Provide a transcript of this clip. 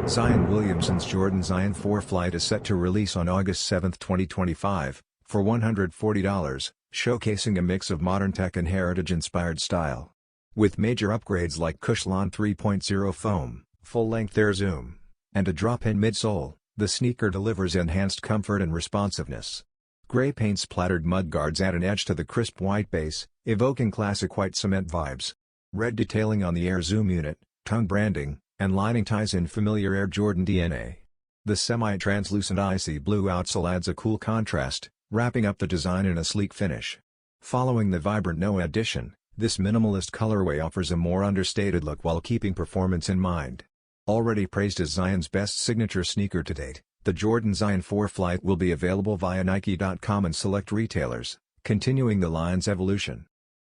Zion Williamson's Jordan Zion 4 Flight is set to release on August 7, 2025, for $140, showcasing a mix of modern tech and heritage-inspired style. With major upgrades like Cushlon 3.0 foam, full-length air zoom, and a drop-in midsole, the sneaker delivers enhanced comfort and responsiveness. Gray paint-splattered mudguards add an edge to the crisp white base, evoking classic white cement vibes. Red detailing on the air zoom unit, tongue branding, and lining ties in familiar Air Jordan DNA. The semi-translucent icy blue outsole adds a cool contrast, wrapping up the design in a sleek finish. Following the vibrant Noah edition, this minimalist colorway offers a more understated look while keeping performance in mind. Already praised as Zion's best signature sneaker to date, the Jordan Zion 4 Flight will be available via Nike.com and select retailers, continuing the line's evolution.